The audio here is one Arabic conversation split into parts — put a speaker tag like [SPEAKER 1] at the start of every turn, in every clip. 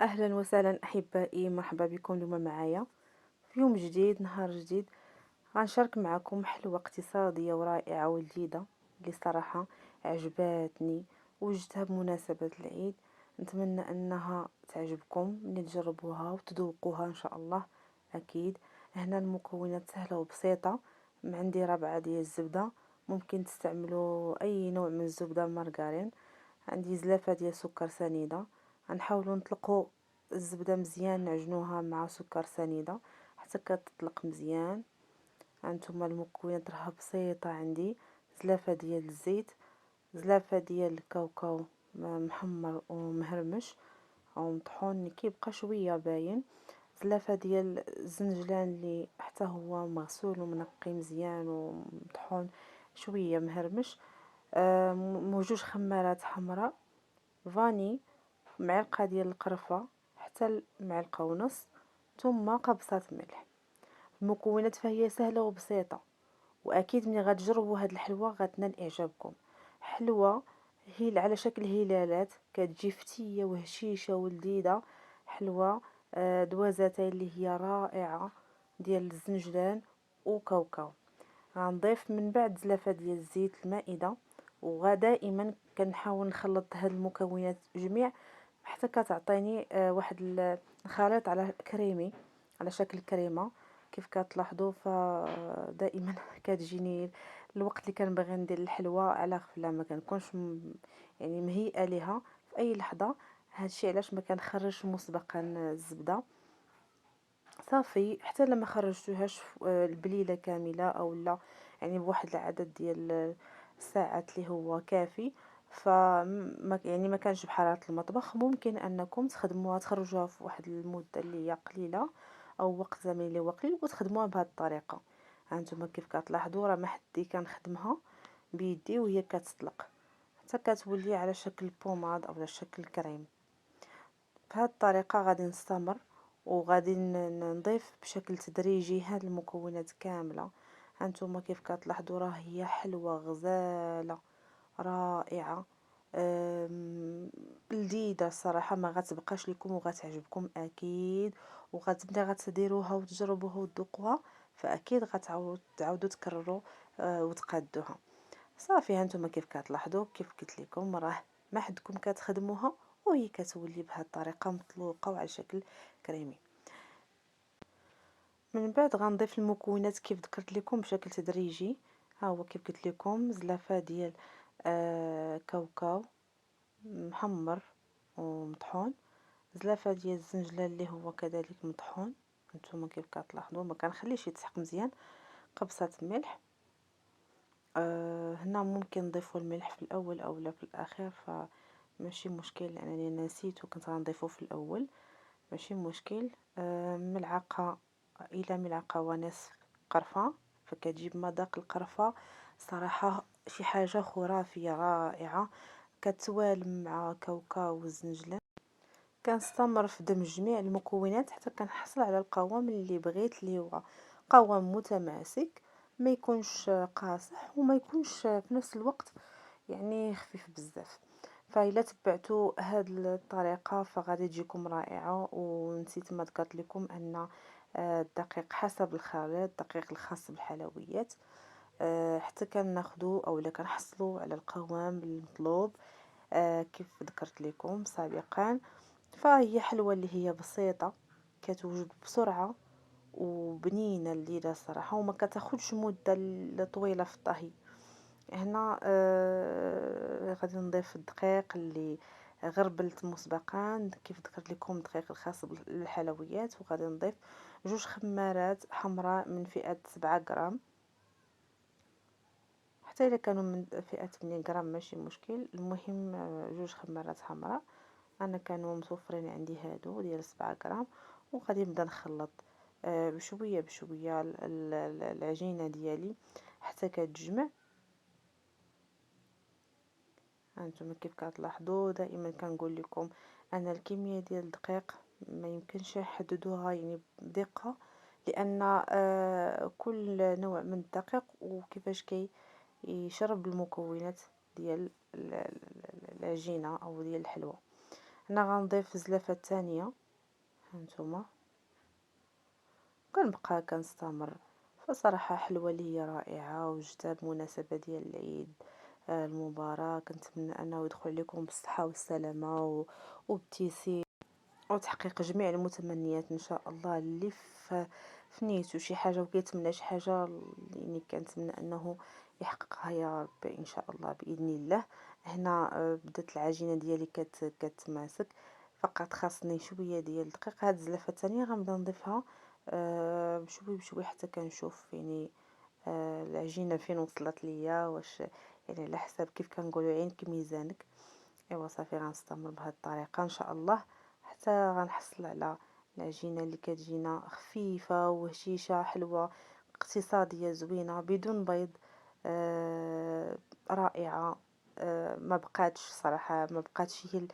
[SPEAKER 1] أهلا وسهلا أحبائي، مرحبا بكم اليوم معايا في يوم جديد، نهار جديد. غنشارك معكم حلوة اقتصادية ورائعة ولذيذة اللي صراحة عجباتني وجدتها بمناسبة العيد. نتمنى أنها تعجبكم ملي تجربوها وتذوقوها إن شاء الله. أكيد هنا المكونات سهلة وبسيطة. عندي ربعة ديال الزبدة، ممكن تستعملوا أي نوع من الزبدة، مارغرين. عندي زلافة ديال سكر سنيدة. غنحاولوا نطلقوا الزبدة مزيان، نعجنوها مع سكر سنيدة حتى كتطلق مزيان. هانتوما المكونات راها بسيطة. عندي زلافة ديال الزيت، زلافة ديال الكاوكاو محمر ومهرمش او مطحون كيبقى شوية باين، زلافة ديال الزنجلان اللي حتى هو مغسول ومنقي مزيان ومطحون شوية مهرمش، جوج خمارات حمراء، فاني، معلقة ديال القرفة حتى معلقة ونص، ثم قبصة ملح. المكونات فهي سهلة وبسيطة، واكيد ملي غتجربوا هاد الحلوى غتنال اعجابكم. حلوى هي على شكل هلالات، كتجي فتية وهشيشة ولذيذة. حلوى دوازتين اللي هي رائعة ديال الزنجلان وكاوكاو. غنضيف من بعد زلافة ديال الزيت المائدة، ودائما كنحاول نخلط هاد المكونات جميع حتى كتعطيني واحد الخليط على كريمي، على شكل كريمة. كيف كتلاحظوا فدائما كتجيني الوقت اللي كنبغي ندير الحلوى على غفلة، ما كنكونش يعني مهيئة ليها في اي لحظة. هادشي علاش ما كنخرجش مسبقا الزبدة. صافي حتى لما خرجتوهاش البليله كامله او لا، يعني بواحد العدد ديال الساعات اللي هو كافي، فما يعني ما كانش بحرارة المطبخ. ممكن انكم تخدموها تخرجوها في واحد المده اللي هي قليله او وقت زمني اللي هو قليل وتخدموها بهذه الطريقه. هانتوما كيف كتلاحظوا راه ما حدي كنخدمها بيدي وهي كتطلق حتى كتولي على شكل بوماد او على شكل كريم. بهذه الطريقة غادي نستمر وغادي نضيف بشكل تدريجي هاد المكونات كاملة. هانتوما كيف كتلاحظوا راه هي حلوة غزالة رائعة، لذيذة الصراحة. ما غتبقاش لكم وغتعجبكم اكيد، ملي غتديروها وتجربوها وتذوقوها فاكيد تعاودوا تكرروا وتقادوها. صافي هانتوما كيف كتلاحظوا كيف قلت لكم راه ما حدكم كتخدموها وهي كتولي بهذه الطريقه مطلوقه وعلى شكل كريمي. من بعد غنضيف المكونات كيف ذكرت لكم بشكل تدريجي. ها هو كيف قلت لكم زلافه ديال كاوكاو محمر ومطحون، زلافه ديال الزنجلان اللي هو كذلك مطحون. هانتوما كيف كتلاحظوا ما كنخليش يتسحق مزيان، قبصه ملح. هنا ممكن نضيفوا الملح في الاول او لا في الاخير، فماشي مشكل لانني نسيت وكنت غنضيفه في الاول، ماشي مشكل. ملعقه الى ملعقه ونصف قرفه، فكتجيب مذاق القرفه صراحه شي حاجه خرافيه رائعه، كتوالم مع كاوكاو والزنجلان. كنستمر في دمج جميع المكونات حتى كنحصل على القوام اللي بغيت، اللي هو قوام متماسك، ما يكونش قاصح وما يكونش في نفس الوقت يعني خفيف بزاف. فإلا تبعتوا هاد الطريقة فغادي تجيكم رائعة. ونسيت ما ذكرت لكم أن الدقيق حسب الخليط، الدقيق الخاص بالحلويات، حتى كناخدو أو كنحصلوا على القوام المطلوب كيف ذكرت لكم سابقا. فهي حلوة اللي هي بسيطة، كتوجد بسرعة وبنينة لذيذة الصراحة، وما كتاخدش مدة طويلة في الطهي. هنا غادي نضيف الدقيق اللي غربلت مسبقا كيف ذكرت لكم، الدقيق الخاص بالحلويات. وغادي نضيف جوج خمارات حمراء من فئة 7 غرام، حتى اذا كانوا من فئة 8 غرام ماشي مشكل. المهم جوج خمارات حمراء، انا كانوا متوفرين عندي هادو ديال 7 غرام. وغادي نبدا نخلط بشويه بشويه العجينه ديالي حتى كتجمع. هانتوما كيف كتلاحظوا دائما كنقول لكم ان الكميه ديال الدقيق ما يمكنش يحددوها يعني بدقه، لان كل نوع من الدقيق وكيفاش يشرب المكونات ديال العجينه او ديال الحلوى. هنا غنضيف الزلافه الثانيه، هانتوما، كنبقى كنستمر. فصراحه حلوه اللي هي رائعه وجدها بمناسبه ديال العيد المبارك. كنتمنى انه يدخل عليكم بالصحه والسلامه وبالتيسير وتحقيق جميع المتمنيات ان شاء الله. اللي في نيته شي حاجه وكيتمنى شي حاجه، يعني كنتمنى انه يحققها يا رب ان شاء الله باذن الله. هنا بدات العجينه ديالي كتماسك. فقط خاصني شويه ديال الدقيق. هاد الزلافه الثانيه غنبدا نضيفها بشوي بشوي حتى كنشوف يعني العجينه فين وصلت ليا، واش يعني على حساب كيف كنقولوا عينك ميزانك. ايوا صافي غنستمر بهذه الطريقه ان شاء الله حتى غنحصل على العجينه اللي كتجينا خفيفه وهشيشه حلوه اقتصاديه زوينه بدون بيض. رائعه. ما بقاتش صراحه، ما بقاتش هي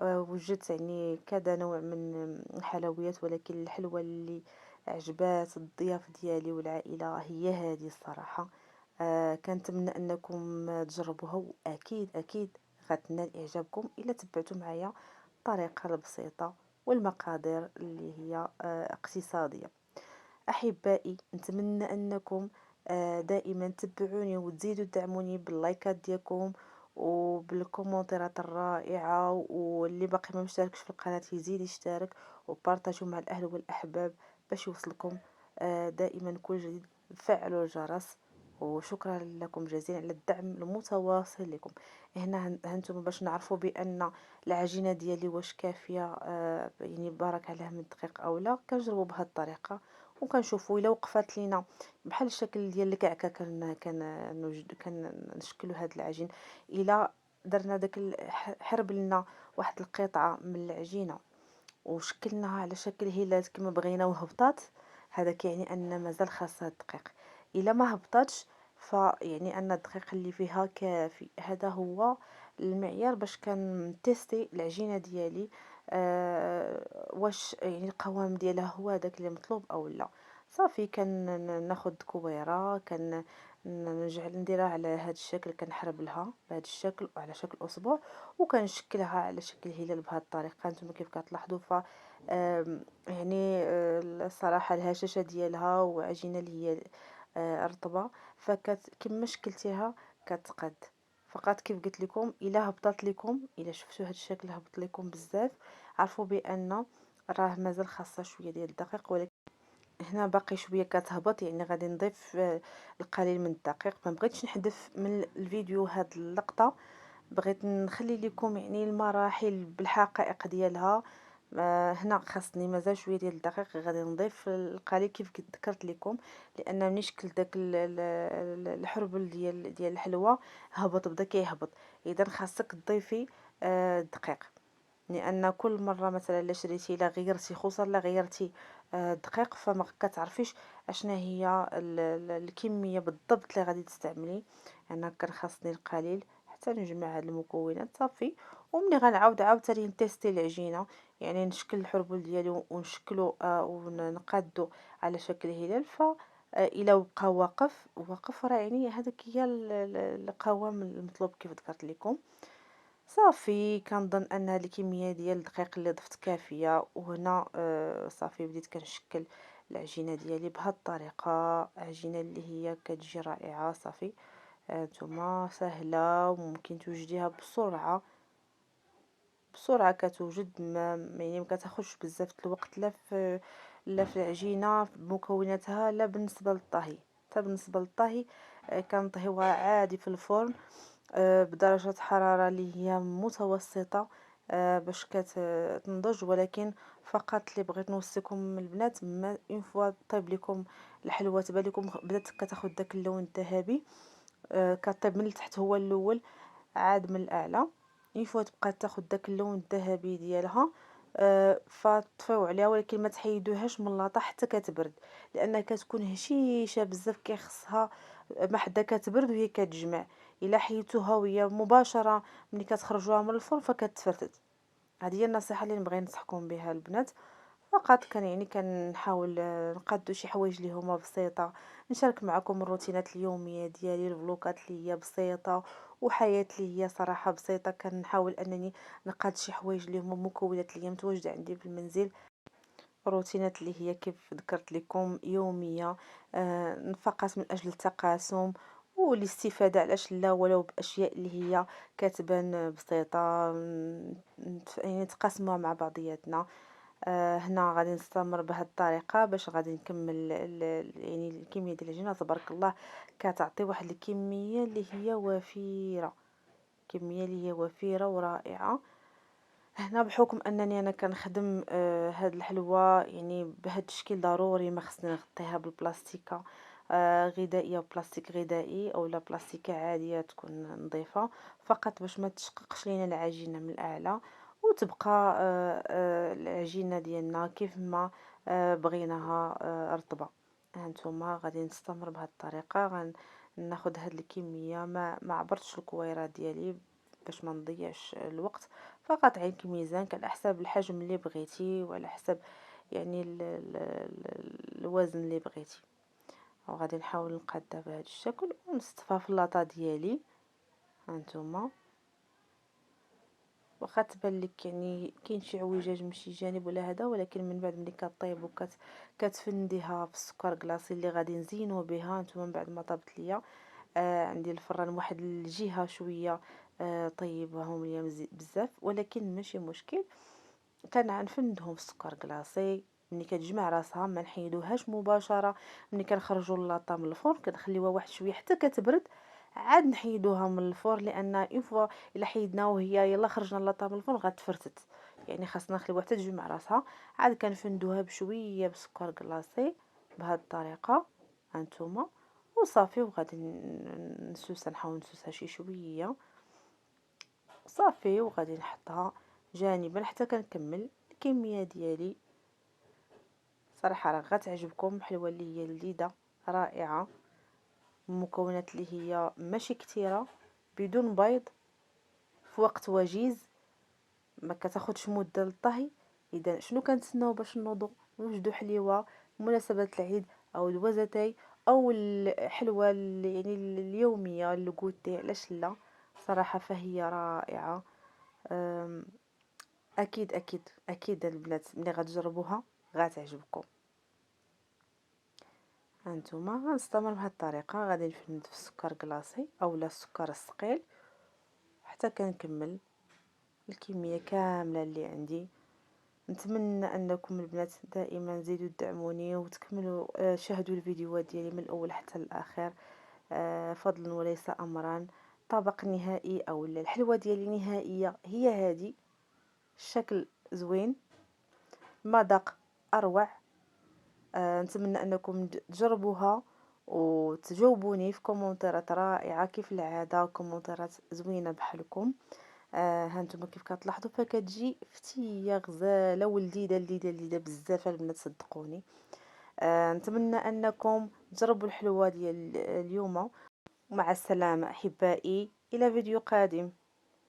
[SPEAKER 1] وجدت يعني كذا نوع من الحلويات، ولكن الحلوه اللي عجبات الضياف ديالي والعائله هي هذه الصراحه. كنتمنى انكم تجربوها، واكيد اكيد غتنال اعجابكم الا تبعتوا معايا الطريقه البسيطه والمقادير اللي هي اقتصاديه. احبائي، نتمنى انكم دائما تتبعوني وتزيدوا تدعموني باللايكات ديالكم وبالكومنتات الرائعه، واللي باقي ما مشتركش في القناه يزيد يشترك وبارطاجوا مع الاهل والاحباب باش يوصلكم دائما كل جديد. فعلوا الجرس. وشكرا لكم جزيلا على الدعم المتواصل لكم. هنا هانتم باش نعرفوا بان العجينه ديالي واش كافيه يعني بارك عليها من الدقيق او لا. كنجربوا بهذه الطريقه وكنشوفوا الا وقفات لينا بحال الشكل ديال الكعكه كنشكلوا هاد العجين. الا درنا داك حربلنا واحد القطعه من العجينه وشكلناها على شكل هلال كما بغينا وهبطات، هذا كيعني ان مازال خاصها الدقيق. الا ما هبطاتش فيعني ان الدقيق اللي فيها كافي. هذا هو المعيار باش كنتيستي العجينه ديالي واش يعني القوام ديالها هو داك اللي مطلوب او لا. صافي كناخد كويره نجعل نديرها على هذا الشكل، كنحرب لها بهذا الشكل وعلى شكل اصبع وكنشكلها على شكل هلال بهذه الطريقه. نتوما كيف كتلاحظوا ف يعني الصراحه الهشاشه ديالها وعجينه اللي هي رطبه، كما شكلتيها كتقد. فقط كيف قلت لكم الا هبطت لكم، الا شفتوا هذا الشكل هبط لكم بزاف، عرفوا بان راه مازال خاصها شويه ديال الدقيق. ولكن هنا باقي شويه كتهبط، يعني غادي نضيف القليل من الدقيق. ما بغيتش نحذف من الفيديو هاد اللقطه، بغيت نخلي لكم يعني المراحل بالحقائق ديالها. هنا خاصني مازال شويه ديال الدقيق، غادي نضيف القليل كيف ذكرت لكم، لان ملي شكل داك الحربل ديال الحلوى هبط بدا كيهبط. اذا خاصك تضيفي الدقيق، لان كل مره مثلا الا شريتي لا غيرتي خصوصا لا غيرتي الدقيق فما كتعرفيش اشنا هي الكميه بالضبط اللي غادي تستعملي. انا كان خاصني القليل حتى نجمع هاد المكونات صافي. ومني غنعاود عاوتاني نتيستي العجينه، يعني نشكل الحربول ديالي ونشكلو ونقادو على شكل هلال. ف الا بقى واقف راه يعني هذاك هي القوام المطلوب كيف ذكرت لكم. صافي كنظن ان الكميه ديال الدقيق اللي ضفت كافيه. وهنا صافي بديت كنشكل العجينه ديالي بهذه الطريقه، عجينه اللي هي كتجي رائعه. صافي نتوما سهله وممكن توجديها بسرعه كتوجد، يعني ما كتاخذش بزاف الوقت لا في العجينه بمكوناتها، لا بالنسبه للطهي. حتى بالنسبه للطهي كنطهيوها عادي في الفرن بدرجة حرارة اللي هي متوسطة باش كتنضج. ولكن فقط اللي بغيت نوصيكم البنات، ما اون فوا طيب لكم الحلوى تبان لكم بدات كتاخذ داك اللون الذهبي كطيب من التحت هو الاول عاد من الاعلى، اون فوا تبقى تاخذ داك اللون الذهبي ديالها فطفيو عليها. ولكن ما تحيدوهاش من لاطه حتى كتبرد، لانها كتكون هشيشه بزاف كيخصها ما حدا كتبرد وهي كتجمع. الا حيدتوها وهي مباشره ملي كتخرجوها من الفرن فكتفرتت. هذه هي النصيحه اللي نبغي ننصحكم بها البنات. فقط يعني كنحاول نقادو شي حوايج اللي هما بسيطة، نشارك معكم الروتينات اليومية ديالي، الفلوقات اللي هي بسيطة وحياة اللي هي صراحة بسيطة. كنحاول انني نقاد شي حوايج اللي هما مكونات اللي هي متواجدة عندي في المنزل، روتينات اللي هي كيف ذكرت لكم يومية، فقط من أجل التقاسم والاستفادة، علاش لا، ولو بأشياء اللي هي كتبان بسيطة، يعني نتقاسموها مع بعضياتنا. هنا غادي نستمر بهذه الطريقة باش غادي نكمل يعني الكمية ديال العجينة تبارك الله كتعطي واحد الكمية اللي هي وفيرة، كمية اللي هي وفيرة ورائعة. هنا بحكم انني انا كنخدم هاد الحلوى يعني بهاد التشكيل ضروري ما خصني نغطيها بالبلاستيكه غذائيه، بلاستيك غذائي او لا بلاستيكه عاديه تكون نظيفه، فقط باش ما تشققش لينا العجينه من الاعلى وتبقى العجينه ديالنا كيف ما بغيناها رطبه. هانتوما غادي نستمر بهاد الطريقه، غناخد هاد الكميه، ما عبرتش الكويرات ديالي باش ما نضيعش الوقت، فقط عينك ميزان على حساب الحجم اللي بغيتي وعلى حساب يعني الوزن اللي بغيتي. وغادي نحاول نقادها بهذا الشكل ونصطفى في اللاطا ديالي. هانتوما واخا تبان لك يعني كاين شي عويجاج من شي جانب ولا هذا، ولكن من بعد ملي كطيب كتفنديها في السكر كلاصي اللي غادي نزينو بها. نتوما من بعد ما طابت ليا عندي الفران واحد الجهه شويه طيبهم ليا بزاف، ولكن ماشي مشكل، كنفندهم في السكر كلاصي. ملي كتجمع راسها ما نحيدوهاش مباشره، ملي كنخرجوا اللاطه من الفرن كنخليوها واحد شويه حتى كتبرد، عاد نحيدوها من الفرن، لان اون فوا الا حيدنا وهي يلا خرجنا اللاطه من الفرن غتفرتت، يعني خاصنا نخليوها حتى تجمع راسها. عاد كنفندوها بشويه بسكر كلاصي بهذه الطريقه. هانتوما وصافي، وغادي نسوسها، نحاول نسوسها شي شويه صافي، وغادي نحطها جانبا حتى كنكمل الكميه ديالي. صراحه راه غتعجبكم، حلوه اللي هي لذيذه رائعه، المكونات اللي هي ماشي كثيره، بدون بيض، في وقت وجيز، ما كتاخدش مده للطهي. اذا شنو كنتسناو باش نوضو نوجدوا حليوه بمناسبه العيد او الوزتي او الحلوه يعني اليوميه الكوتي، علاش لا؟ صراحه فهي رائعه. أم، اكيد اكيد اكيد البنات ملي غتجربوها غتعجبكم. هانتوما غنستمر بهذه الطريقه، غادي نفند في السكر كلاصي اولا السكر الثقيل حتى كنكمل الكميه كامله اللي عندي. نتمنى انكم البنات دائما زيدوا تدعموني وتكملوا شاهدوا الفيديوهات ديالي من الاول حتى الاخر، فضلا وليس امرا. طبق نهائي او الحلوه ديالي نهائيه هي هذه، الشكل زوين، مذاق اروع. نتمنى انكم تجربوها وتجاوبوني في كومنتات رائعه كيف العاده، كومنتات زوينه بحالكم. هانتوما كيف كتلاحظوا فكتجي فتيه غزاله ولذيذه لذيذه لذيذه بزاف البنات صدقوني. نتمنى انكم تجربوا الحلوه ديال اليوم. ومع السلامه احبائي، الى فيديو قادم.